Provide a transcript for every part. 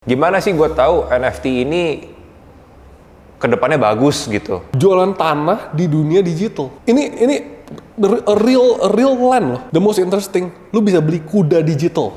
Gimana sih gue tahu NFT ini kedepannya bagus gitu? Jualan tanah di dunia digital. Ini a real land loh. The most interesting, lu bisa beli kuda digital.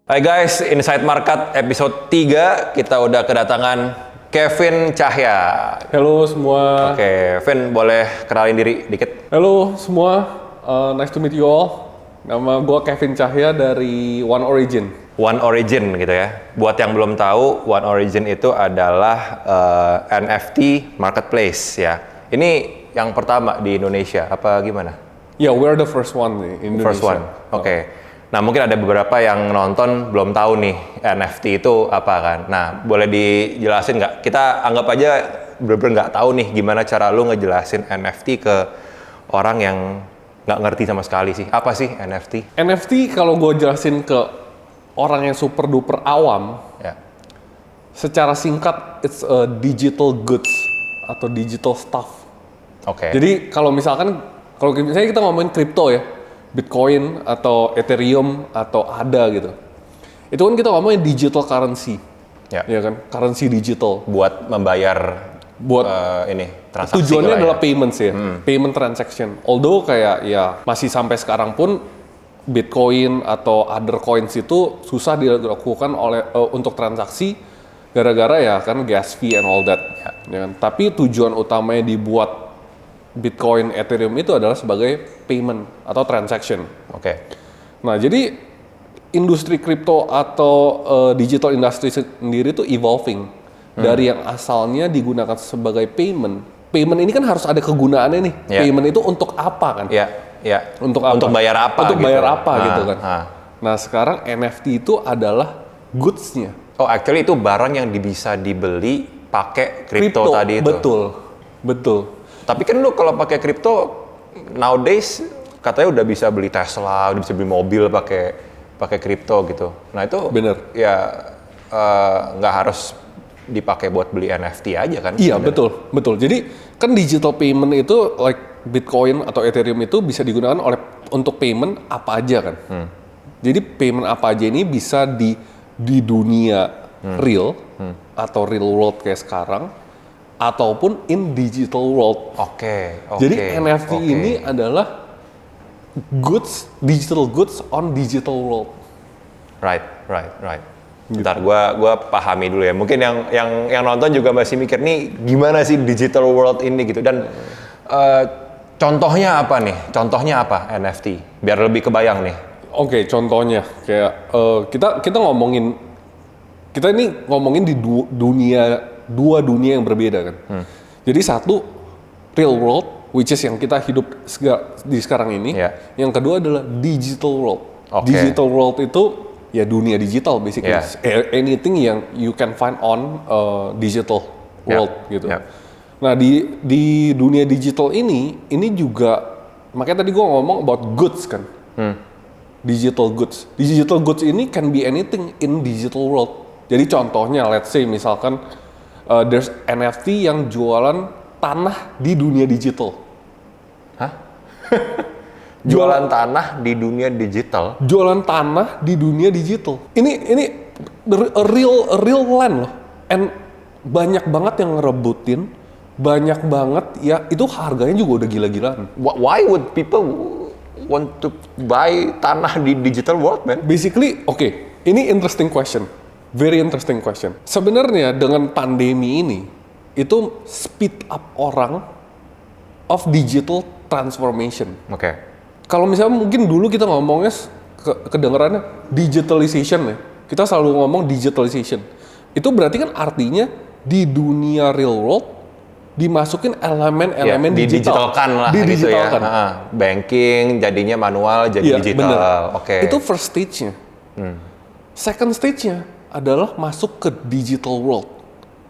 Hai guys, Inside Market episode 3 kita udah kedatangan Kevin Cahya. Halo semua. Oke, Vin boleh kenalin diri dikit? Halo semua, nice to meet you all. Nama gue Kevin Cahya dari One Origin. One Origin gitu ya. Buat yang belum tahu, One Origin itu adalah NFT marketplace ya. Ini yang pertama di Indonesia, apa gimana? Ya, we're the first one in Indonesia. First one, oke. Nah mungkin ada beberapa yang nonton belum tahu nih NFT itu apa kan. Nah boleh dijelasin nggak? Kita anggap aja bener-bener nggak tahu nih gimana cara lu ngejelasin NFT ke orang yang nggak ngerti sama sekali sih. Apa sih NFT? NFT kalau gue jelasin ke orang yang super duper awam, Ya. secara singkat it's a digital goods atau digital stuff. Oke. Jadi kalau misalnya kita ngomongin kripto ya, Bitcoin atau Ethereum atau ADA gitu. Itu kan kita ngomongin digital currency. Ya. Ya kan? Currency digital. Buat membayar ini transaksi. Tujuannya lah adalah ya. payments ya. Payment transaction. Although kayak ya masih sampai sekarang pun Bitcoin atau other coins itu susah dilakukan untuk transaksi gara-gara ya kan gas fee and all that. Ya kan? Tapi tujuan utamanya dibuat Bitcoin, Ethereum itu adalah sebagai payment atau transaction. Oke. Nah, jadi industri kripto atau digital industry sendiri itu evolving dari yang asalnya digunakan sebagai payment. Payment ini kan harus ada kegunaannya nih. Yeah. Payment itu untuk apa kan? Ya, ya. Untuk apa? Untuk bayar apa? Untuk gitu. bayar apa gitu kan? Nah. Nah, sekarang NFT itu adalah goods-nya. Oh, actually itu barang yang bisa dibeli pakai kripto tadi itu. Betul. Tapi kan lu kalau pakai kripto nowadays katanya udah bisa beli Tesla, udah bisa beli mobil pakai kripto gitu. Nah itu Bener. ya nggak harus dipakai buat beli NFT aja kan? Iya, sebenarnya. betul. Jadi kan digital payment itu like Bitcoin atau Ethereum itu bisa digunakan untuk payment apa aja kan. Jadi payment apa aja ini bisa di dunia real atau real world kayak sekarang ataupun in digital world. Oke. Jadi NFT ini adalah digital goods on digital world. Right. Bentar, gua pahami dulu ya. Mungkin yang nonton juga masih mikir nih gimana sih digital world ini gitu dan contohnya apa nih? Contohnya apa NFT? Biar lebih kebayang nih. Oke, contohnya kayak kita ngomongin di dua dunia yang berbeda kan. Jadi satu real world, which is yang kita hidup di sekarang ini. Yeah. Yang kedua adalah digital world. Okay. Digital world itu ya dunia digital basically. Yeah. Anything yang you can find on digital world gitu. Yeah. Nah di dunia digital ini juga makanya tadi gua ngomong about goods kan. Digital goods. Digital goods ini can be anything in digital world. Jadi contohnya let's say misalkan there's NFT yang jualan tanah di dunia digital. Hah? Jualan tanah di dunia digital? Jualan tanah di dunia digital. Ini a real land loh. And banyak banget yang ngerebutin, banyak banget ya itu harganya juga udah gila-gilaan. Why would people want to buy tanah di digital world, man? Basically, oke, ini interesting question. Very interesting question. Sebenarnya dengan pandemi ini itu speed up orang of digital transformation. Oke. Kalau misalnya mungkin dulu kita ngomongnya kedengarannya digitalization ya. Kita selalu ngomong digitalization. Itu berarti kan artinya di dunia real world dimasukin elemen-elemen digital. Didigitalkan lah gitu ya. Banking jadinya manual jadi digital. Bener. Oke. Itu first stage-nya. Second stage-nya adalah masuk ke digital world.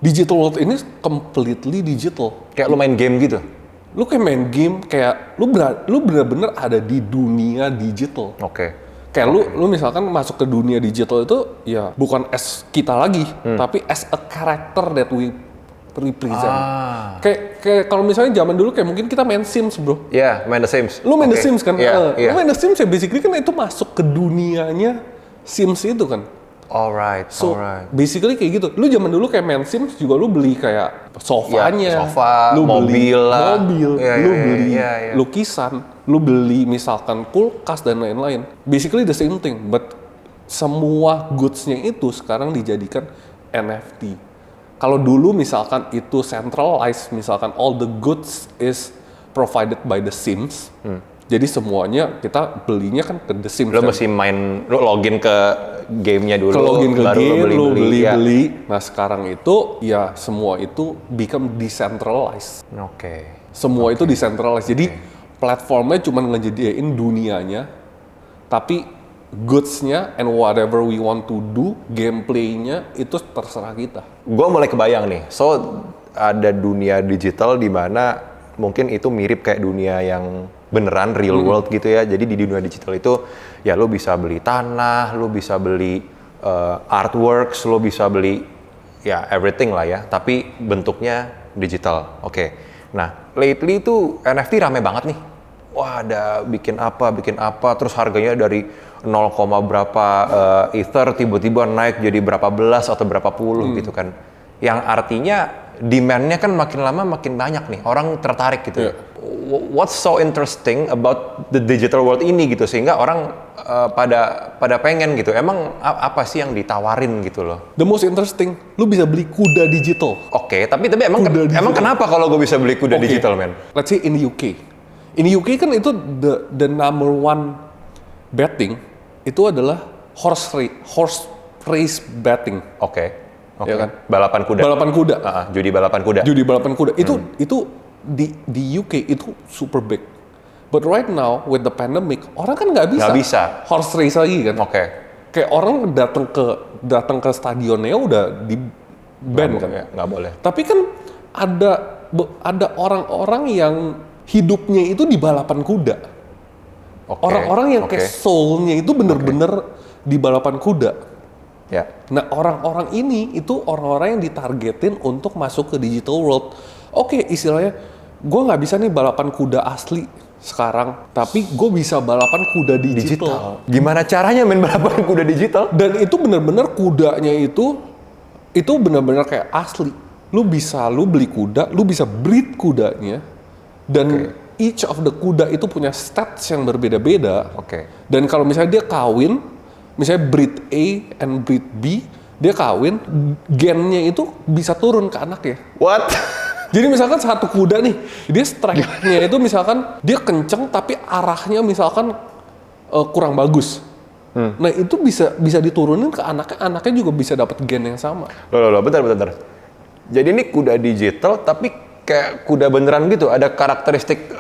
Digital world ini completely digital. Kayak lu main game gitu? Lu kayak main game, kayak lu bener-bener ada di dunia digital. Oke. Kayak lu misalkan masuk ke dunia digital itu ya bukan as kita lagi, tapi as a character that we represent. Kayak kalau misalnya zaman dulu kayak mungkin kita main Sims, bro. Iya, main The Sims. Lu main The Sims kan? Iya. Lu main The Sims ya basically kan itu masuk ke dunianya Sims itu kan. Alright. So basically kayak gitu. Lu zaman dulu kayak main Sims juga lu beli kayak sofanya, sofa, lu beli mobil lah. mobil, Iya, lu iya, beli iya, iya. lukisan, lu beli misalkan kulkas dan lain-lain. Basically the same thing, but semua goods-nya itu sekarang dijadikan NFT. Kalau dulu misalkan itu centralized, misalkan all the goods is provided by the Sims. Jadi semuanya kita belinya kan ke The Sims. Lo kan? mesti main, lo login ke gamenya dulu. Ke login ke baru game, lo ya. beli. Nah sekarang itu ya semua itu become decentralized. Oke. Semua itu decentralized. Jadi platformnya cuma ngejadiin dunianya, tapi goods-nya and whatever we want to do, gameplaynya itu terserah kita. Gue mulai kebayang nih. So ada dunia digital di mana mungkin itu mirip kayak dunia yang beneran real world gitu ya. Jadi di dunia digital itu ya lo bisa beli tanah, lo bisa beli artworks, lo bisa beli ya everything lah ya. Tapi bentuknya digital. Oke. Nah lately itu NFT rame banget nih. Wah ada bikin apa, terus harganya dari 0, berapa Ether tiba-tiba naik jadi berapa belas atau berapa puluh gitu kan. Yang artinya demand-nya kan makin lama makin banyak nih, orang tertarik gitu. What's so interesting about the digital world ini gitu sehingga orang pada pengen gitu. Emang apa sih yang ditawarin gitu loh? The most interesting, lu bisa beli kuda digital. Oke, tapi emang Kuda emang digital. kenapa kalau gue bisa beli kuda digital, men? Let's say in the UK. In the UK kan itu the number one betting itu adalah horse race betting. Oke. Ya kan? Balapan kuda. Balapan kuda. Judi balapan kuda. Judi balapan kuda. Itu di UK itu super big. But right now with the pandemic, orang kan nggak bisa horse race lagi kan. Oke. Kayak orang datang ke stadionnya udah di ban kan. Ya, nggak boleh. Tapi kan ada orang-orang yang hidupnya itu di balapan kuda. Oke. Orang-orang yang kayak soul-nya itu bener-bener di balapan kuda. Ya. Nah orang-orang ini itu orang-orang yang ditargetin untuk masuk ke digital world. Oke, istilahnya gue nggak bisa nih balapan kuda asli sekarang, tapi gue bisa balapan kuda digital. Gimana caranya main balapan kuda digital? Dan itu bener-bener kudanya itu bener-bener kayak asli. Lu beli kuda, lu bisa breed kudanya, dan each of the kuda itu punya stats yang berbeda-beda. Dan kalau misalnya dia kawin, misalnya breed A and breed B, dia kawin, gennya itu bisa turun ke anaknya. What? Jadi misalkan satu kuda nih, dia strength-nya itu misalkan dia kenceng tapi arahnya misalkan kurang bagus. Nah itu bisa diturunin ke anaknya juga bisa dapat gen yang sama. Loh, bentar. Jadi ini kuda digital tapi kayak kuda beneran gitu, ada karakteristik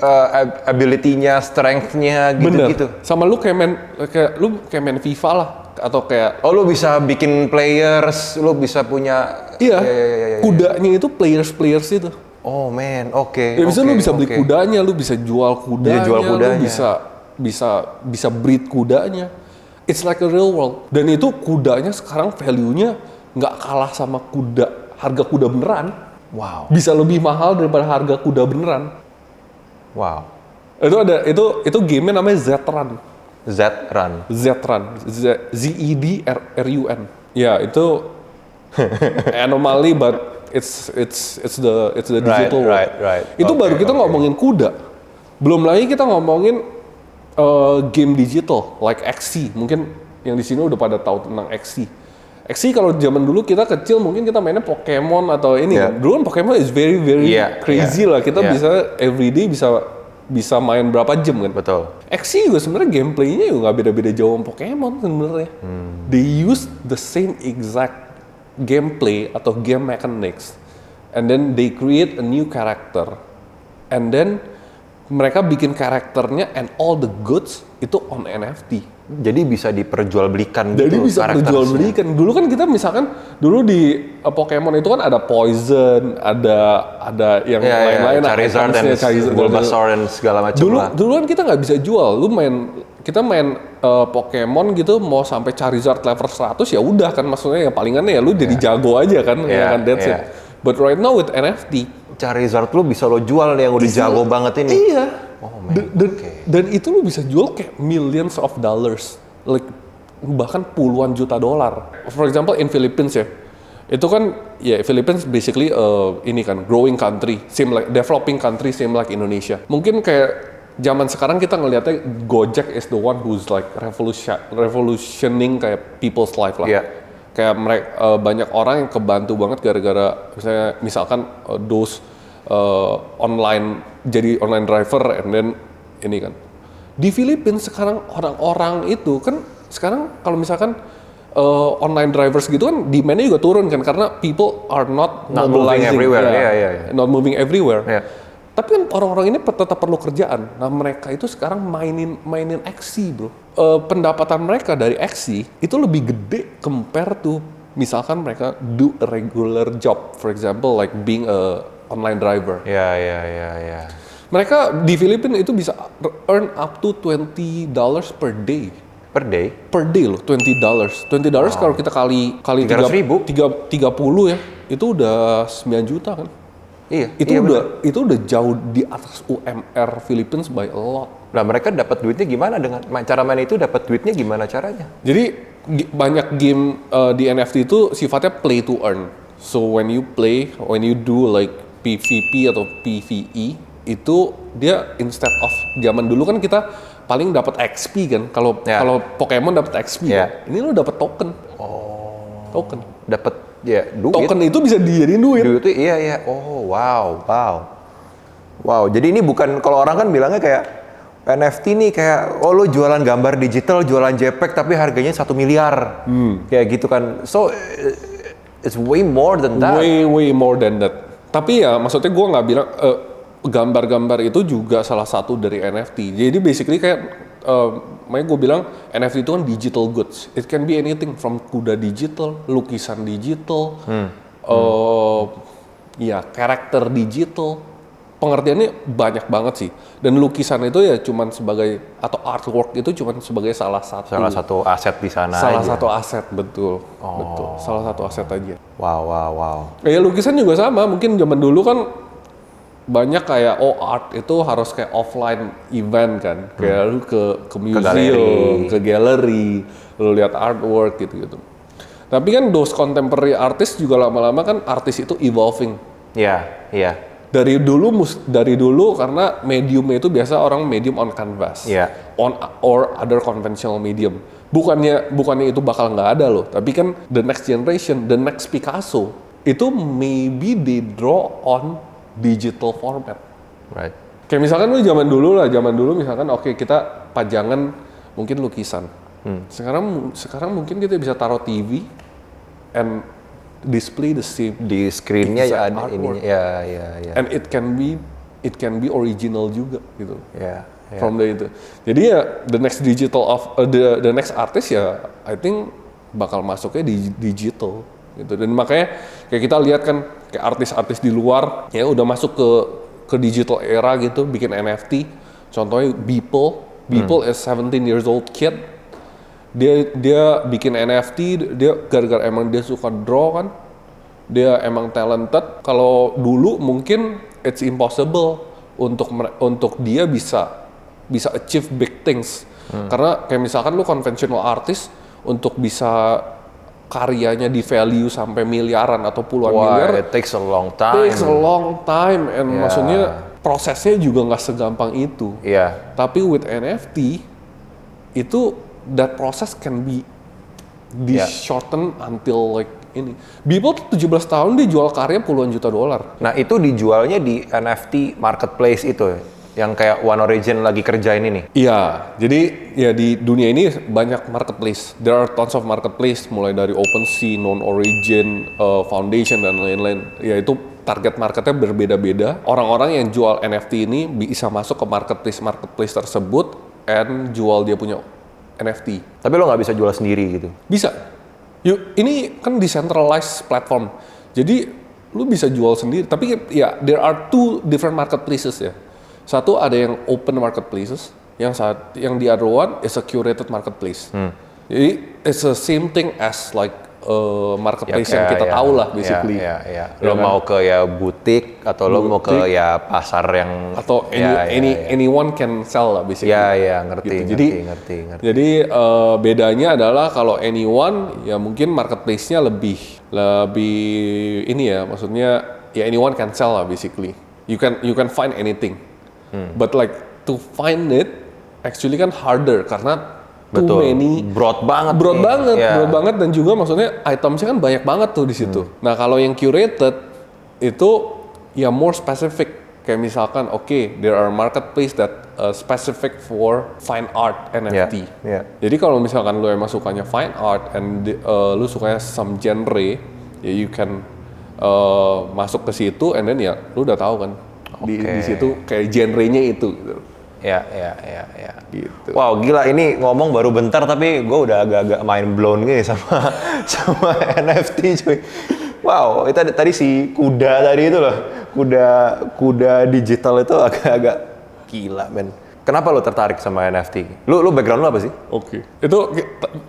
ability-nya, strength-nya gitu-gitu. Sama lu kayak main FIFA lah, atau kayak lu bisa bikin players, lu bisa punya iya. Kudanya itu players itu. Oh man, oke. Ya bisa lu bisa beli kudanya, lu bisa jual kudanya, lu bisa breed kudanya. It's like a real world. Dan itu kudanya sekarang value-nya nggak kalah sama harga kuda beneran. Wow. Bisa lebih mahal daripada harga kuda beneran. Wow. Itu game-nya namanya Z-Run. ZEDRUN. Ya, itu anomaly but it's the digital world. Right. Itu baru kita ngomongin kuda. Belum lagi kita ngomongin game digital like XC. Mungkin yang di sini udah pada tahu tentang XC. XC kalau zaman dulu kita kecil mungkin kita mainnya Pokemon atau ini. Dulu kan Pokemon is very crazy lah. Kita bisa everyday bisa main berapa jam kan. Betul. XC juga sebenarnya gameplaynya juga nggak beda-beda jauh sama Pokemon sebenarnya. They use the same exact gameplay atau game mechanics, and then they create a new character, and then mereka bikin karakternya and all the goods itu on NFT. Jadi bisa diperjualbelikan gitu. Jadi bisa diperjualbelikan. Dulu kan kita misalkan dulu di Pokemon itu kan ada Poison, ada yang lain-lain, Charizard dan Bulbasaur dan segala macam lah. Dulu kan kita nggak bisa jual. Kita main Pokemon gitu mau sampai Charizard level 100 ya udah kan, maksudnya yang palingan ya lu jadi jago aja kan, ya kan, that's it. But right now with NFT, Charizard lu bisa lo jual nih yang udah jago banget ini. iya. Oh man, Dan itu lu bisa jual kayak millions of dollars, like bahkan puluhan juta dolar. For example in Philippines ya, itu kan ya Philippines basically ini kan growing country, same like developing country, same like Indonesia. Mungkin kayak zaman sekarang kita ngelihatnya Gojek is the one who's like revolutioning kayak people's life lah. Iya. Kayak mereka banyak orang yang kebantu banget gara-gara misalkan those online jadi online driver and then ini kan. Di Filipina sekarang orang-orang itu kan sekarang kalau misalkan online drivers gitu kan demand-nya juga turun kan karena people are not Not moving mobilizing. everywhere. Yeah, Iya. not moving everywhere. Iya. Tapi kan orang-orang ini tetap perlu kerjaan. Nah mereka itu sekarang mainin XC bro. Pendapatan mereka dari XC itu lebih gede compare to misalkan mereka do a regular job, for example like being a online driver. Ya. Mereka di Filipina itu bisa earn up to $20 per day. Per day? Per day loh, $20. $20 kalau kita kali 300.000? 30 ya, itu udah 9 juta kan. Iya. Itu udah jauh di atas UMR Philippines by a lot. Nah mereka dapat duitnya gimana dengan cara main itu dapat duitnya gimana caranya? Jadi banyak game di NFT itu sifatnya play to earn. So when you do like PvP atau PvE itu dia instead of zaman dulu kan kita paling dapat XP kan. Kalau Pokemon dapat XP. Yeah. Kan? Ini lo dapat token. Token. Dapat ya duit. Token itu bisa dijadiin duit. Duit itu iya. Oh wow. Jadi ini bukan kalau orang kan bilangnya kayak NFT nih kayak lo jualan gambar digital, jualan JPEG tapi harganya 1 miliar. Kayak gitu kan. So it's way more than that. Way more than that. Tapi ya maksudnya gue nggak bilang gambar-gambar itu juga salah satu dari NFT. Jadi basically kayak makanya gue bilang NFT itu kan digital goods. It can be anything from kuda digital, lukisan digital, ya karakter digital. Pengertiannya banyak banget sih. Dan lukisan itu ya cuman sebagai atau artwork itu cuman sebagai salah satu aset di sana. satu aset betul. Salah satu aset aja. Wow. Ya lukisan juga sama. Mungkin zaman dulu kan banyak kayak art itu harus kayak offline event kan. Kayak lu ke museum, ke galeri, lu lihat artwork gitu. Tapi kan those contemporary artist juga lama-lama kan artis itu evolving. Iya. Dari dulu karena mediumnya itu biasa orang medium on canvas, or other conventional medium. Bukannya itu bakal nggak ada loh, tapi kan the next generation, the next Picasso itu maybe they draw on digital format. Right. Kayak misalkan lu zaman dulu misalkan oke, kita pajangan mungkin lukisan. Sekarang mungkin kita bisa taruh TV and display the same Di screen-nya ya ada artwork. ininya. Ya. And it can be original juga gitu. Ya. From the itu. Jadi ya the next digital the next artist ya I think bakal masuknya di digital gitu. Dan makanya kayak kita lihat kan kayak artis-artis di luar ya udah masuk ke digital era gitu, bikin NFT. Contohnya Beeple is 17 years old kid. Dia bikin NFT, dia gara-gara emang dia suka draw kan, dia emang talented. Kalau dulu mungkin it's impossible untuk dia bisa achieve big things, karena kayak misalkan lu conventional artist untuk bisa karyanya di value sampai miliaran atau puluhan miliar, it takes a long time. And maksudnya prosesnya juga nggak segampang itu. Tapi with NFT itu that process can be shorten until like ini. Beeple 17 tahun dia jual karya puluhan juta dolar. Nah itu dijualnya di NFT marketplace itu yang kayak One Origin lagi kerjain ini. Iya, jadi ya di dunia ini banyak marketplace. There are tons of marketplace mulai dari OpenSea, Non Origin, Foundation dan lain-lain. Ya itu target marketnya berbeda-beda. Orang-orang yang jual NFT ini bisa masuk ke marketplace tersebut and jual dia punya NFT. Tapi lo nggak bisa jual sendiri gitu? Bisa. Ini kan decentralized platform. Jadi lu bisa jual sendiri. Tapi ya there are two different marketplaces ya. Satu ada yang open marketplaces, yang the other one is a curated marketplace. Jadi it's the same thing as like marketplace yang kita tahu lah basically. Lo mau ke ya butik atau lo mau ke ya pasar yang atau anyone can sell lah basically. Ngerti. Gitu. Jadi bedanya adalah kalau anyone ya mungkin marketplace-nya lebih ini ya, maksudnya ya anyone can sell lah basically. You can find anything. But like to find it actually kan harder karena too many, broad banget, dan juga maksudnya itemsnya kan banyak banget tuh di situ. Nah kalau yang curated itu ya more specific, kayak misalkan there are marketplace that specific for fine art NFT. Jadi kalau misalkan lu emang sukanya fine art and lu sukanya some genre, ya you can masuk ke situ and then ya lu udah tahu kan di situ kayak genrenya itu gitu. Ya. Gitu. Wow, gila ini ngomong baru bentar tapi gue udah agak-agak mind blown gini sama NFT cuy. Wow, itu tadi si kuda tadi itu loh. Kuda digital itu agak-agak gila, men. Kenapa lo tertarik sama NFT? Lu background lo apa sih? Itu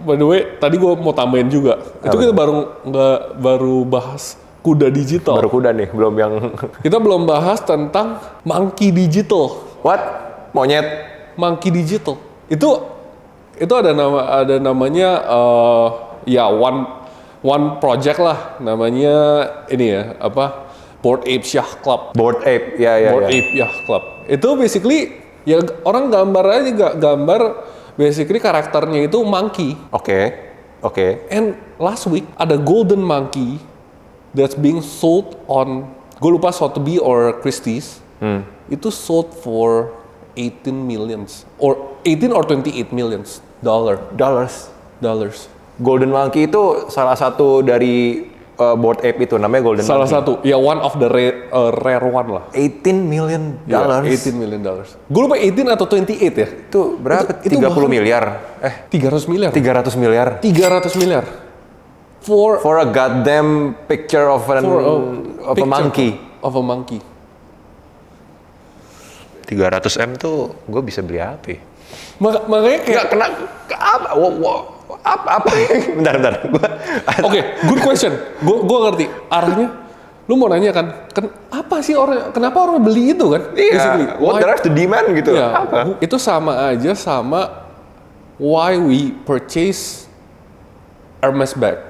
by the way tadi gue mau tambahin juga. Itu kita baru bahas kuda digital. Baru kuda nih, belum yang kita belum bahas tentang monkey digital. What? Monyet monkey digital itu ada namanya one project lah namanya ini ya Bored Ape Yacht Club. Bored Ape Yacht Club itu basically ya orang gambar basically karakternya itu monkey. Oke. And last week ada golden monkey that's being sold on, gue lupa Sotheby or Christie's. Itu sold for 18 or 28 millions dollars. Golden Monkey itu salah satu dari Bored Ape itu namanya Golden Monkey. Salah satu, ya one of the rare one lah. 18 million dollars. 18 million dollars. Gue lupa 18 atau 28 ya. Itu berapa? 30 miliar. 300 miliar. 300 miliar. 300 miliar. For a goddamn picture of a monkey. Of a monkey. 300M tuh gue bisa beli apa ya? Makanya kayak apa? Bentar. Good question. Gue ngerti arahnya. Lu mau nanya kan apa sih kenapa orang beli itu kan? Iya. What drives the demand gitu? Yeah, apa? Itu sama aja sama why we purchase Hermes bag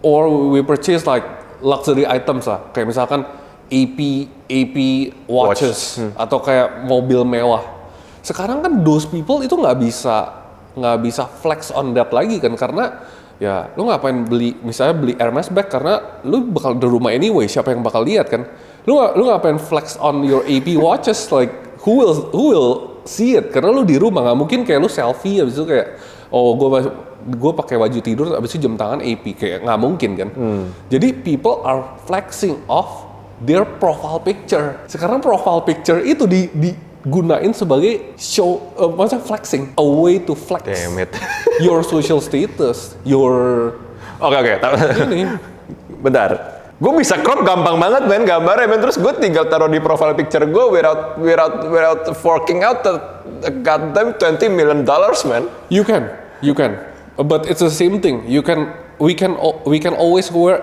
or we purchase like luxury items lah. Kayak misalkan AP watches atau kayak mobil mewah. Sekarang kan those people itu nggak bisa flex on that lagi kan, karena ya lu ngapain beli Hermes bag karena lu bakal di rumah anyway, siapa yang bakal lihat kan? Lu ngapain flex on your AP watches, like who will see it, karena lu di rumah, nggak mungkin kayak lu selfie habis itu kayak gue pakai baju tidur habis itu jam tangan AP, kayak nggak mungkin kan? Jadi people are flexing off their profile picture. Sekarang profile picture itu digunain sebagai show, maksudnya flexing, a way to flex. Damn it. Your social status, your Oke. ini. Bentar. Gue bisa crop gampang banget men gambarnya men, terus gue tinggal taruh di profile picture gue without forking out the goddamn $20 million man. You can. But it's the same thing. We can always wear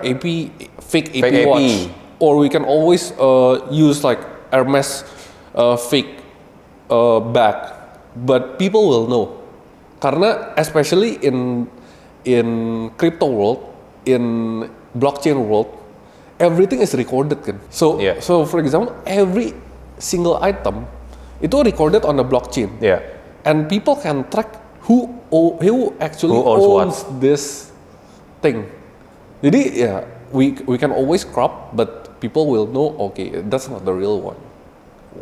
fake AP watch. Or we can always use like Hermes fake bag, but people will know, karena especially in crypto world, in blockchain world, everything is recorded kan. So for example, every single item itu recorded on the blockchain, and people can track who actually owns this thing. Jadi ya we can always crop, but people will know, that's not the real one.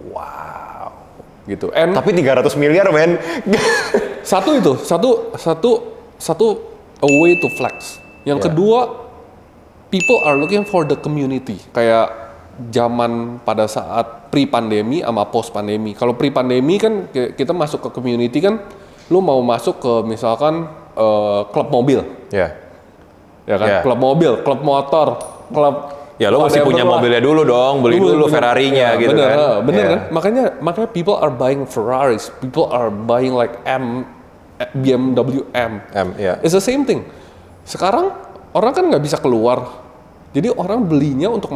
Wow. Gitu. And tapi 300 miliar, men. Satu a way to flex. Yang kedua, people are looking for the community. Kayak zaman pada saat pre-pandemi sama post-pandemi. Kalau pre-pandemi kan kita masuk ke community kan, lu mau masuk ke misalkan klub mobil. Ya kan? Klub mobil, klub motor, klub. Ya lo mesti punya mobilnya dulu dong, beli dulu Ferrari-nya gitu kan. Bener kan? Makanya people are buying Ferraris, people are buying like BMW M. It's the same thing. Sekarang orang kan nggak bisa keluar. Jadi orang belinya untuk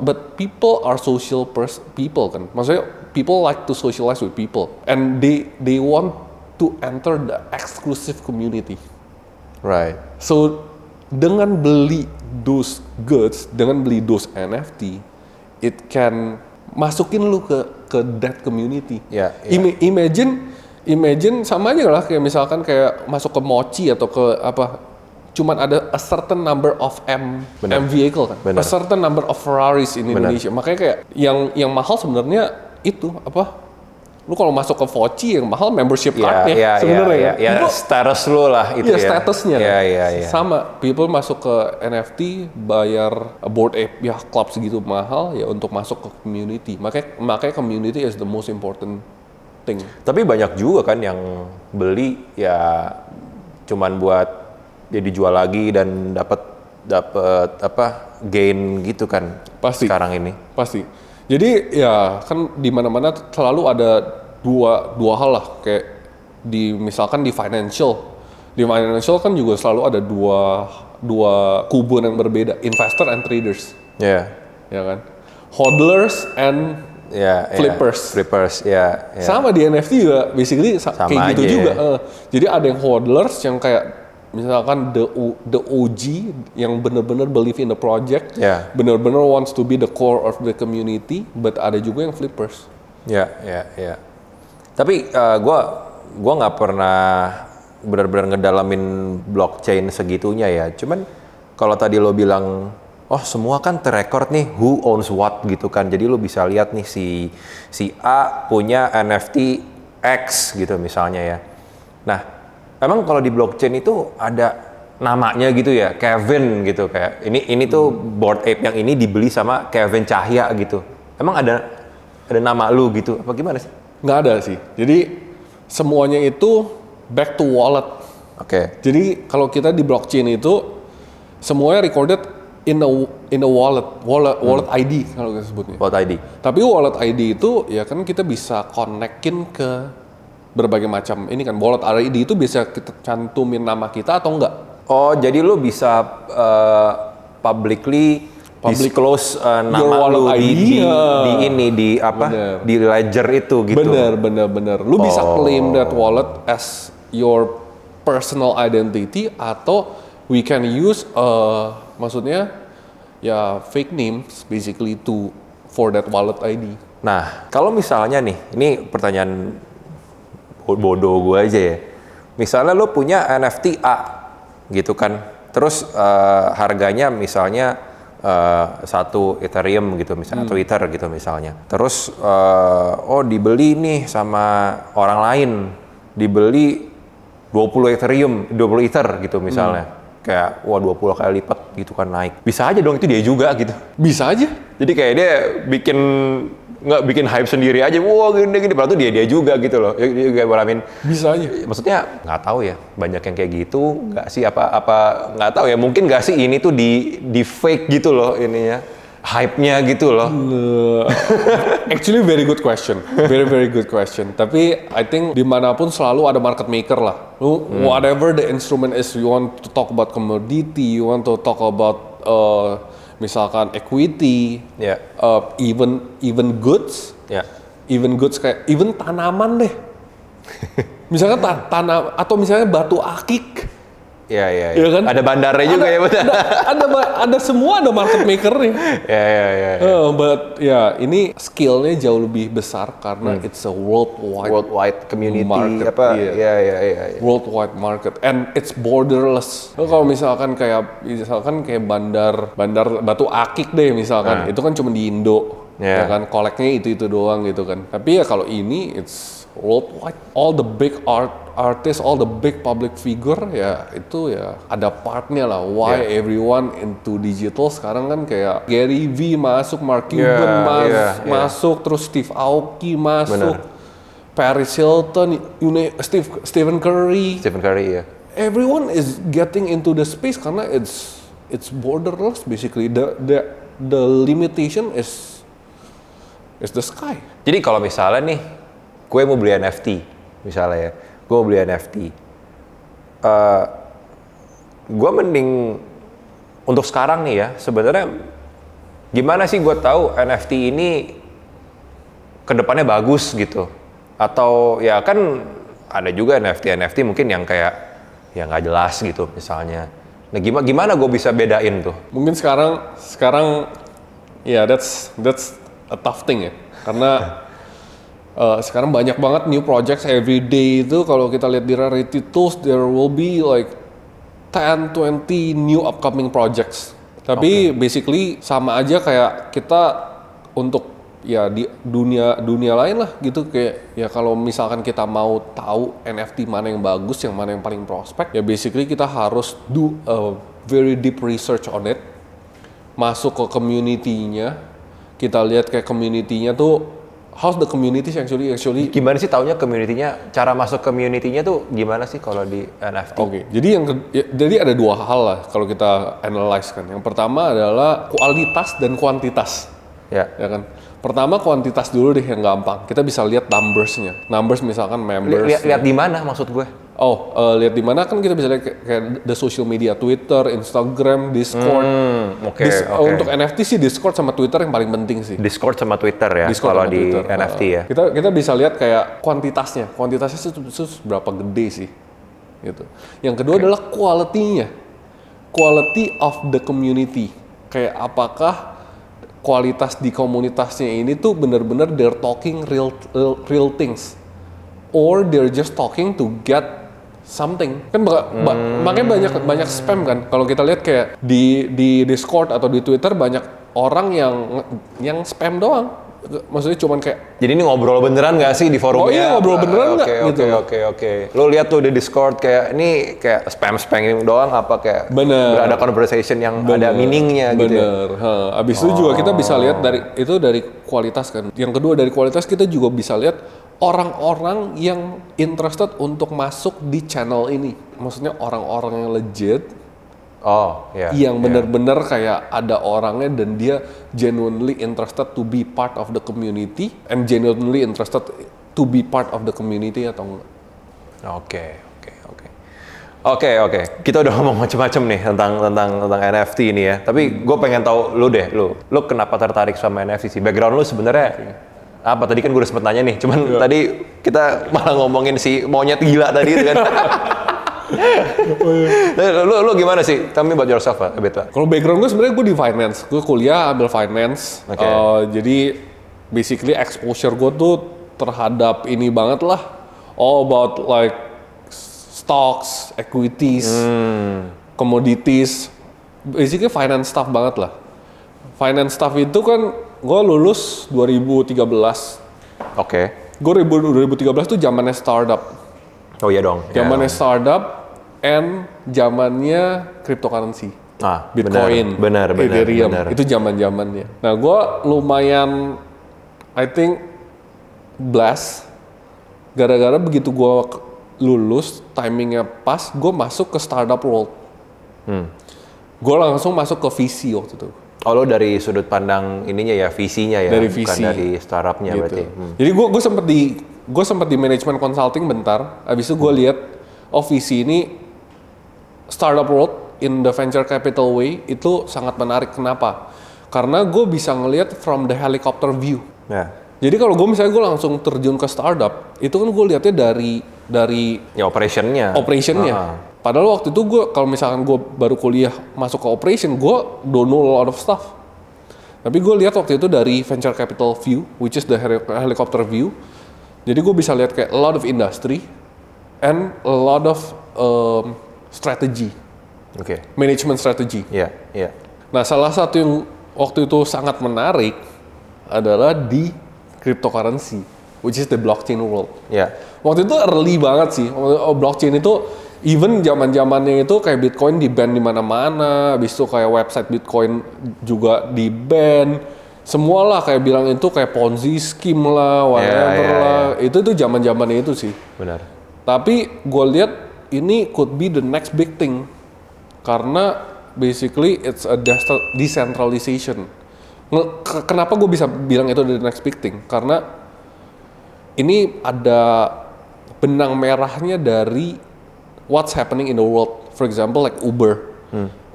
but people are social people kan. Maksudnya people like to socialize with people and they want to enter the exclusive community. Right. So dengan beli those goods, dengan beli those NFT, it can masukin lu ke that community. Ya, Imagine sama aja lah kayak misalkan kayak masuk ke Mochi atau ke apa, cuman ada a certain number of M vehicle kan, Bener. a certain number of Ferraris in Bener. Indonesia. Makanya kayak yang mahal sebenarnya itu apa? Lu kalau masuk ke Voci yang mahal membership card-nya sebenarnya. Ya, status lu lah itu ya. Statusnya. Ya. Sama, people masuk ke NFT bayar Bored Ape ya club segitu mahal ya untuk masuk ke community. Makanya community is the most important thing. Tapi banyak juga kan yang beli ya cuman buat dia dijual lagi dan dapat apa gain gitu kan. Pasti. Sekarang ini. Pasti. Jadi ya kan di mana-mana selalu ada dua hal lah, kayak misalkan di financial. Di financial kan juga selalu ada dua kubu yang berbeda, investor and traders. Ya. Ya kan? Hodlers and flippers. Flippers, ya. Sama di NFT juga basically kayak gitu aja, juga. ya. Jadi ada yang hodlers yang kayak misalkan the OG yang benar-benar believe in the project, benar-benar wants to be the core of the community, but ada juga yang flippers. Ya. Tapi gua nggak pernah benar-benar ngedalamin blockchain segitunya ya. Cuman kalau tadi lo bilang, oh semua kan terrecord nih who owns what gitu kan. Jadi lo bisa lihat nih si A punya NFT X gitu misalnya ya. Nah, emang kalau di blockchain itu ada namanya gitu ya, Kevin gitu kayak ini tuh Bored Ape yang ini dibeli sama Kevin Cahya gitu. Emang ada nama lu gitu? Apa gimana sih? Nggak ada sih. Jadi semuanya itu back to wallet. Oke. Jadi kalau kita di blockchain itu semuanya recorded in a wallet ID kalau kita sebutnya. Wallet ID. Tapi wallet ID itu ya kan kita bisa connect-in ke berbagai macam ini kan. Wallet ID itu bisa kita cantumin nama kita atau enggak. Oh, jadi lu bisa publicly disclose nama lu di di ledger itu gitu. Bener. Lu bisa claim that wallet as your personal identity atau we can use maksudnya ya fake names basically for that wallet ID. Nah, kalau misalnya nih, ini pertanyaan bodoh gue aja ya. Misalnya lu punya NFT A gitu kan. Terus harganya misalnya 1 Ethereum gitu misalnya, atau Ether gitu misalnya. Terus dibeli nih sama orang lain, dibeli 20 Ethereum, 20 Ether gitu misalnya. Kayak 20 kali lipat gitu kan naik. Bisa aja dong itu dia juga gitu. Bisa aja. Jadi kayak dia bikin hype sendiri aja, wah gini, padahal tuh dia juga gitu loh. Kayak balamin. Bisa aja. Maksudnya nggak tahu ya, banyak yang kayak gitu, nggak sih apa nggak tahu ya, mungkin nggak sih ini tuh di fake gitu loh ininya, hype-nya gitu loh. Actually very good question, very good question. Tapi I think dimanapun selalu ada market maker lah. Whatever the instrument is, you want to talk about commodity, you want to talk about misalkan equity, even goods, even goods kayak even tanaman deh. Misalkan tanam atau misalnya batu akik. Iya kan? Ada bandarnya juga ya betul. Ada semua ada market makernya. Iya. But ini skillnya jauh lebih besar karena it's a worldwide community market. Iya. Worldwide market and it's borderless. Kalau misalkan kayak bandar batu akik deh misalkan, itu kan cuma di Indo. Ya kan koleknya itu doang gitu kan. Tapi ya kalau ini it's worldwide. All the big artists, all the big public figure ya itu ya ada partnya lah. Why everyone into digital sekarang kan kayak Gary V masuk, Mark Cuban masuk, terus Steve Aoki masuk, Paris Hilton, Stephen Curry. Ya. Everyone is getting into the space karena it's borderless basically. The limitation is the sky. Jadi kalau misalnya nih, gue mau beli NFT, misalnya ya, gue mau beli NFT, gue mending untuk sekarang nih ya, sebenarnya gimana sih gue tahu NFT ini kedepannya bagus gitu? Atau ya kan ada juga NFT mungkin yang kayak ya nggak jelas gitu misalnya. Nah gimana gue bisa bedain tuh? Mungkin sekarang ya that's a tough thing ya. Karena sekarang banyak banget new projects every day itu kalau kita lihat di Rarity Tools there will be like 10-20 new upcoming projects. Tapi basically sama aja kayak kita untuk ya di dunia lain lah gitu, kayak ya kalau misalkan kita mau tahu NFT mana yang bagus, yang mana yang paling prospek, ya basically kita harus do a very deep research on it, masuk ke community-nya, kita lihat kayak community-nya tuh how's the community actually Gimana sih taunya community-nya? Cara masuk community-nya tuh gimana sih kalau di NFT? Oke, jadi ada dua hal lah kalau kita analyze kan. Yang pertama adalah kualitas dan kuantitas. Ya. Ya kan. Pertama kuantitas dulu deh yang gampang. Kita bisa lihat numbers-nya. Numbers misalkan members. Lihat di mana maksud gue? Lihat di mana kan kita bisa lihat kayak the social media, Twitter, Instagram, Discord. Oke. Untuk NFT sih Discord sama Twitter yang paling penting sih. Discord sama Twitter ya, Discord kalau sama di Twitter. NFT ya. Kita bisa lihat kayak kuantitasnya. Kuantitasnya itu berapa gede sih, gitu. Yang kedua adalah quality-nya. Quality of the community. Kayak apakah kualitas di komunitasnya ini tuh benar-benar they're talking real things, or they're just talking to get something. Kan makanya banyak spam kan. Kalau kita lihat kayak di Discord atau di Twitter banyak orang yang spam doang. Maksudnya cuman kayak, Jadi ini ngobrol beneran nggak sih di forumnya? Oh iya, ngobrol beneran nggak? Gitu. Oke. Lo lihat tuh di Discord kayak ini kayak spam doang apa kayak berada conversation yang ada meaningnya gitu. Bener. Abis itu juga kita bisa lihat dari kualitas kan. Yang kedua dari kualitas kita juga bisa lihat orang-orang yang interested untuk masuk di channel ini. Maksudnya orang-orang yang legit. Yang benar-benar kayak ada orangnya dan dia genuinely interested to be part of the community and genuinely interested to be part of the community atau enggak. Oke. Kita udah ngomong macam-macam nih tentang NFT ini ya. Tapi gue pengen tahu lu kenapa tertarik sama NFT sih? Background lu sebenarnya apa? Tadi kan gue udah sempet nanya nih. Cuman tadi kita malah ngomongin si monyet gila tadi itu kan. Lu gimana sih? Tell me about yourself a bit lah. Kalau background gue sebenarnya gue di finance. Gue kuliah ambil finance. Jadi basically exposure gue tuh terhadap ini banget lah. All about like stocks, equities, commodities. Basically finance stuff banget lah. Finance stuff itu kan gue lulus 2013. Gue 2013 tuh zamannya startup. Oh iya dong. Zamannya startup and zamannya cryptocurrency. Bitcoin, benar, Ethereum. Itu zaman-zamannya. Nah, gue lumayan I think blessed gara-gara begitu gue lulus, timingnya pas, gue masuk ke startup world. Gue langsung masuk ke VC waktu itu. Oh, lo dari sudut pandang ininya ya, VC-nya ya, dari bukan VC. dari startup-nya Gitu. berarti. Jadi gue sempet di management consulting bentar. Abis itu gue lihat, VC ini startup world in the venture capital way itu sangat menarik. Kenapa? Karena gue bisa ngelihat from the helicopter view. Ya. Jadi kalau gue misalnya gue langsung terjun ke startup, itu kan gue lihatnya dari Ya operationnya. Padahal waktu itu gue kalau misalkan gue baru kuliah masuk ke operation, gue don't know a lot of stuff. Tapi gue lihat waktu itu dari venture capital view, which is the helicopter view. Jadi gue bisa lihat kayak a lot of industry and a lot of strategy, management strategy. Iya. Nah, salah satu yang waktu itu sangat menarik adalah di cryptocurrency, which is the blockchain world. Iya. Waktu itu early banget sih. Blockchain itu even zaman-zamannya itu kayak Bitcoin di-ban di mana-mana, habis itu kayak website Bitcoin juga di-ban. Semua lah kayak bilang itu kayak Ponzi scheme lah, whatever lah. Itu zaman-zamannya itu sih. Benar. Tapi gue lihat ini could be the next big thing. Karena basically it's a decentralization. Kenapa gue bisa bilang itu the next big thing? Karena ini ada benang merahnya dari what's happening in the world. For example, like Uber.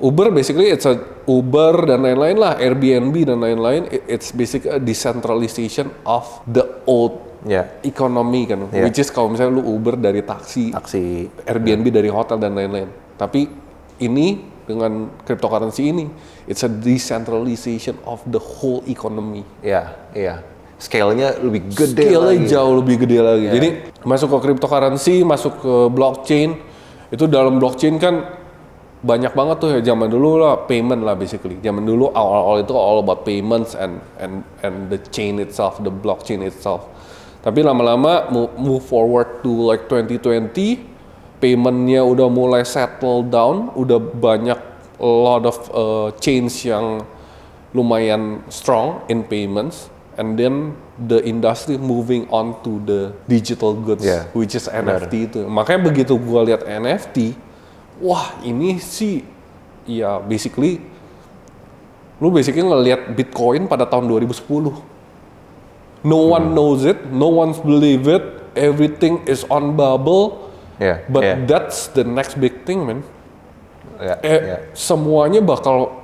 Uber basically it's a Uber dan lain-lain lah, Airbnb dan lain-lain. It's basically a decentralization of the old Ya. economy kan, Yeah. which is kalau misalnya lu Uber dari taksi, Airbnb dari hotel dan lain-lain. Tapi ini dengan cryptocurrency ini, it's a decentralization of the whole economy. Iya, iya. Scale-nya lebih gede Scale-nya lagi. jauh lebih gede lagi. Yeah. Jadi masuk ke cryptocurrency, masuk ke blockchain, itu dalam blockchain kan banyak banget tuh ya. Zaman dulu lah payment lah basically. Zaman dulu awal-awal itu all about payments and the chain itself, the blockchain itself. Tapi lama-lama move forward to like 2020, paymentnya udah mulai settle down, udah banyak a lot of chains yang lumayan strong in payments, and then the industry moving on to the digital goods, Yeah, which is NFT itu. Makanya begitu gua lihat NFT, wah ini sih, ya basically, lu basically ngelihat Bitcoin pada tahun 2010. No one knows it, no one's believe it, everything is on bubble, Yeah, but yeah. that's the next big thing, man. Ya, ya. Semuanya bakal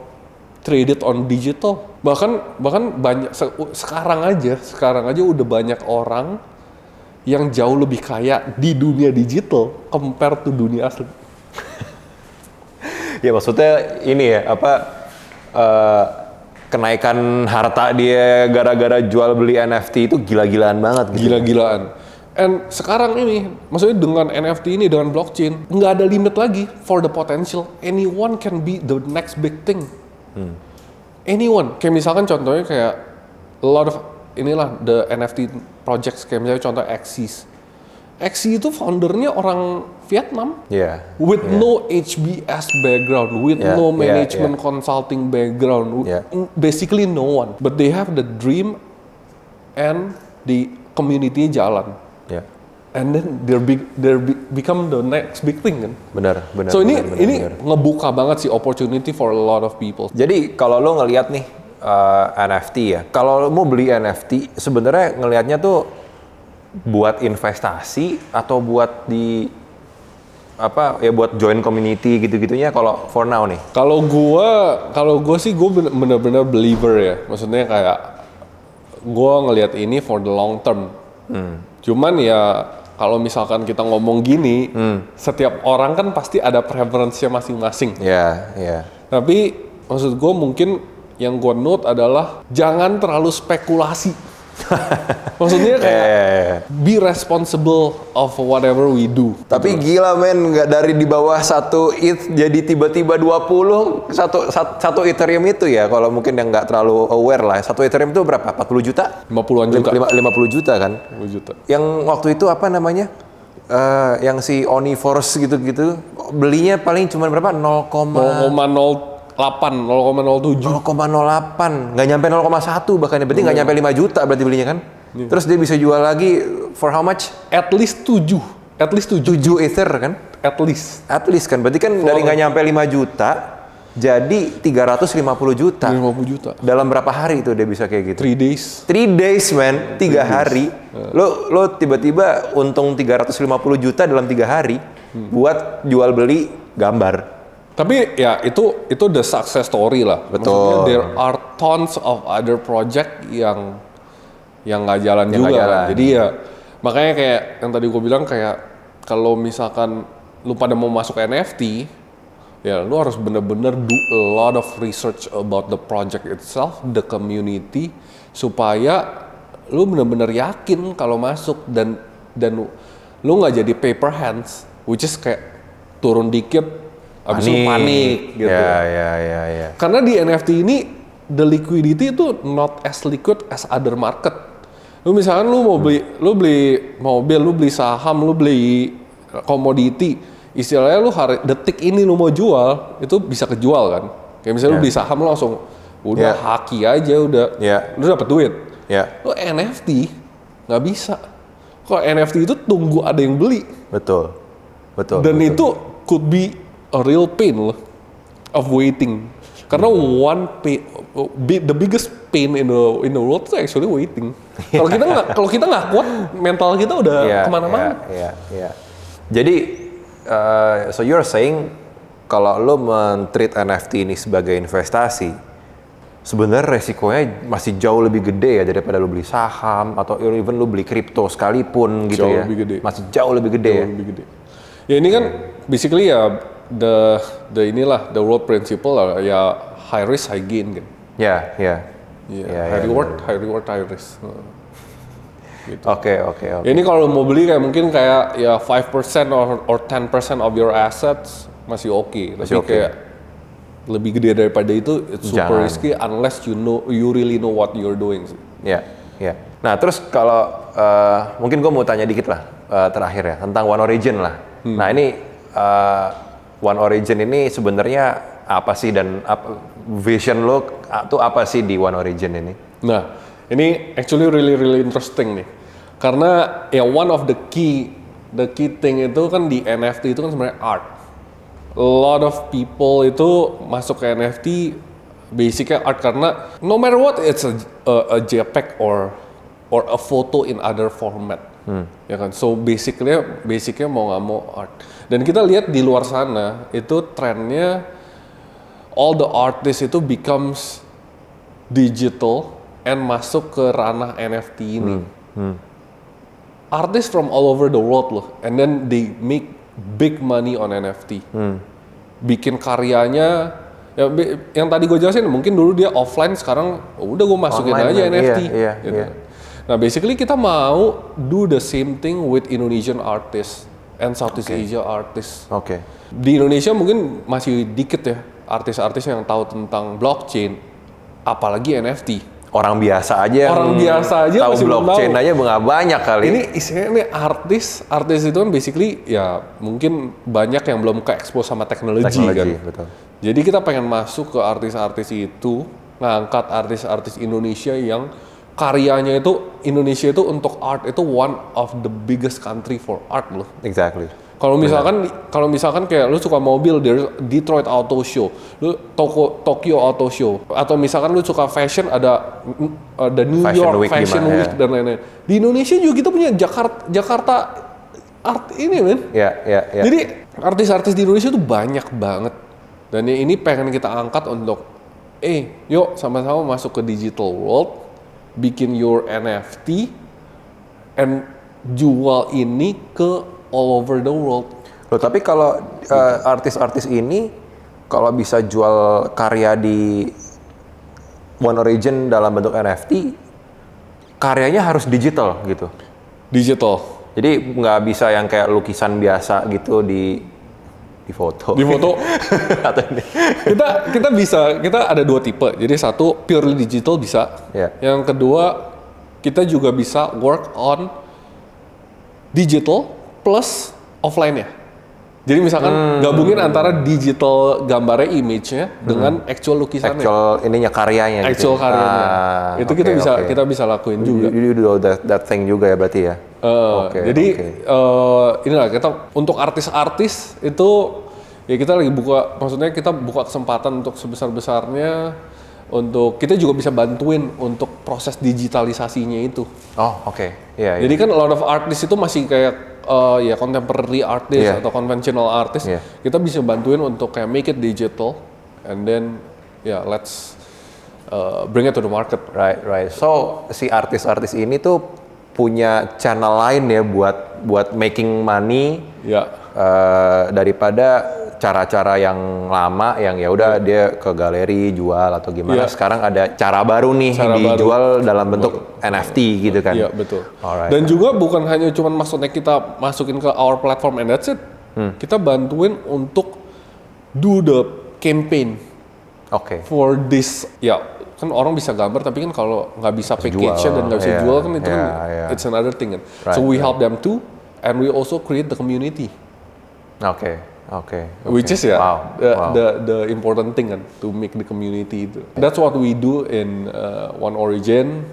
traded on digital. Bahkan banyak sekarang aja udah banyak orang yang jauh lebih kaya di dunia digital compare to dunia asli. Ya maksudnya ini ya kenaikan harta dia gara-gara jual beli NFT itu gila-gilaan banget gitu. Gila-gilaan. And sekarang ini, maksudnya dengan NFT ini, dengan blockchain, nggak ada limit lagi for the potential. Anyone can be the next big thing. Anyone. Kayak misalkan contohnya kayak a lot of inilah the NFT projects, kayak misalnya contoh Axie. Axie itu foundernya orang Vietnam. Iya. With no HBS background, with Yeah, no yeah, management consulting background, Yeah. basically no one. But they have the dream and the community jalan. Ya. And then become the next big thing kan. Benar. So ini benar. ngebuka banget sih opportunity for a lot of people. Jadi kalau lo ngelihat nih NFT ya, kalau lo mau beli NFT sebenarnya ngelihatnya tuh buat investasi atau buat buat join community gitu-gitunya kalau for now nih. Kalau gue sih bener-bener believer ya. Maksudnya kayak gue ngelihat ini for the long term. Cuman ya kalau misalkan kita ngomong gini, setiap orang kan pasti ada preference-nya masing-masing. Ya, ya. Tapi maksud gue mungkin yang gue note adalah jangan terlalu spekulasi. Maksudnya kayak be responsible of whatever we do. Tapi gila men, nggak dari di bawah 1 ETH jadi tiba-tiba 20 satu Ethereum itu ya, kalau mungkin yang nggak terlalu aware lah. 1 Ethereum itu berapa? 40 juta? 50-an juta. 50 juta kan? 50 juta. Yang waktu itu apa namanya? Yang si Oniforce gitu-gitu belinya paling cuma berapa? 0,08, 0,07. 0,08, nggak nyampe 0,1 bahkan, berarti nggak nyampe 5 juta berarti belinya kan? Terus dia bisa jual lagi for how much? At least 7. 7 Ether kan? At least. At least kan, berarti kan dari nggak nyampe 5 juta jadi 350 juta. 50 juta. Dalam berapa hari itu dia bisa kayak gitu? 3 days. 3 days man, 3 hari. Lo tiba-tiba untung 350 juta dalam 3 hari buat jual beli gambar. Tapi ya itu the success story lah. Betul. Maksudnya there are tons of other project yang nggak jalan Yang juga. nggak jalan. Jadi ya makanya kayak yang tadi gue bilang, kayak kalau misalkan lu pada mau masuk NFT, ya lu harus bener-bener do a lot of research about the project itself, the community, supaya lu bener-bener yakin kalau masuk dan lu nggak jadi paper hands, which is kayak turun dikit abis itu panik gitu. Ya. Karena di NFT ini the liquidity itu not as liquid as other market. Lu misalkan lu beli mobil, lu beli saham, lu beli komoditi, istilahnya lu detik ini lu mau jual itu bisa kejual kan. Kayak misalnya lu beli saham, lu langsung udah haki aja udah, lu dapet duit. Lu NFT nggak bisa. Kalau NFT itu tunggu ada yang beli. Betul. Dan itu could be a real pain loh of waiting. Karena the biggest pain in the world is actually waiting. Kalau kita nggak kuat, mental kita udah kemana-mana. Jadi, so you're saying kalau lo men-treat NFT ini sebagai investasi, sebenarnya resikonya masih jauh lebih gede ya daripada lo beli saham atau even lo beli kripto sekalipun gitu Jauh ya. lebih gede. Masih jauh lebih gede ya. Lebih gede. Ya ini kan basically ya the world principle lah, ya high risk high gain kan. Ya. High reward, high risk. Gitu. Oke. Ya ini kalau mau beli kayak mungkin kayak ya 5% or 10% of your assets masih oke. Tapi oke. kayak lebih gede daripada itu it's super Jangan. risky unless you really know what you're doing. Ya. Nah terus kalau mungkin gue mau tanya dikit lah terakhir ya tentang One Origin lah. Nah ini One Origin ini sebenarnya apa sih dan vision lo tuh apa sih di One Origin ini? Nah, ini actually really interesting nih. Karena ya one of the key thing itu kan di NFT itu kan sebenarnya art. A lot of people itu masuk ke NFT basicnya art karena no matter what it's a JPEG or a photo in other format. Ya kan? So basicnya mau nggak mau art. Dan kita lihat di luar sana itu trennya all the artists itu becomes digital and masuk ke ranah NFT ini. Artists from all over the world loh, and then they make big money on NFT. Bikin karyanya, yang tadi gue jelasin, mungkin dulu dia offline, sekarang udah gue masukin Online, aja NFT. iya. Nah basically kita mau do the same thing with Indonesian artists and Southeast Asia artists. Oke. Di Indonesia mungkin masih dikit ya artis-artis yang tahu tentang blockchain, apalagi NFT. Orang biasa aja tahu masih belum blockchain tahu. aja nggak banyak kali. Ini isinya nih artis itu kan basically ya mungkin banyak yang belum ke-expose sama teknologi kan. Betul. Jadi kita pengen masuk ke artis-artis itu, ngangkat artis-artis Indonesia yang karyanya itu Indonesia itu untuk art itu one of the biggest country for art loh. Exactly. Kalau misalkan kayak lu suka mobil, there's Detroit Auto Show, lu Tokyo Auto Show, atau misalkan lu suka fashion ada New Fashion York Week Fashion gimana, Week ya. dan lain-lain. Di Indonesia juga kita punya Jakarta Art ini men. Ya. Jadi artis-artis di Indonesia tuh banyak banget. Dan ini pengen kita angkat untuk yuk sama-sama masuk ke digital world, bikin your NFT and jual ini ke all over the world. Loh, tapi kalau artis-artis ini kalau bisa jual karya di One Origin dalam bentuk NFT, karyanya harus digital gitu. Digital. Jadi nggak bisa yang kayak lukisan biasa gitu di foto. Di foto. Atau ini. kita ada dua tipe. Jadi satu purely digital bisa. Ya. Yang kedua kita juga bisa work on digital plus offline-nya. Jadi misalkan gabungin antara digital gambarnya, image-nya dengan actual lukisannya. Actual ininya karyanya. Actual gitu. karyanya. Itu Oke. kita bisa lakuin juga. You do that thing juga ya berarti ya. Jadi inilah kita untuk artis-artis itu ya kita lagi maksudnya kita buka kesempatan untuk sebesar-besarnya untuk kita juga bisa bantuin untuk proses digitalisasinya itu. Oh, oke. Iya. Jadi kan a lot of artists itu masih kayak ya contemporary artist atau conventional artist. Kita bisa bantuin untuk kayak make it digital and then let's bring it to the market. Right. So si artis-artis ini tuh punya channel lain ya buat making money daripada cara-cara yang lama yang ya udah dia ke galeri jual atau gimana. Sekarang ada cara baru nih dijual dalam bentuk NFT gitu kan. Iya, betul. Alright. Dan juga bukan hanya cuman maksudnya kita masukin ke our platform and that's it. Kita bantuin untuk do the campaign. Oke. For this kan orang bisa gambar tapi kan kalau nggak bisa package-nya dan nggak bisa jual kan itu kan it's another thing kan. So we help them too and we also create the community. Oke. Which is Wow. the important thing kan to make the community itu. That's what we do in One Origin.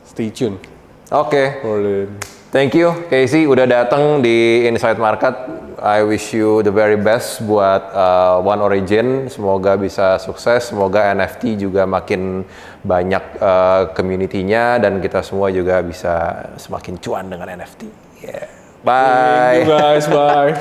Stay tuned. Oke. For the Thank you Casey udah datang di Inside Market. I wish you the very best buat One Origin. Semoga bisa sukses. Semoga NFT juga makin banyak community-nya dan kita semua juga bisa semakin cuan dengan NFT. Yeah. Bye. Thank you guys. Bye.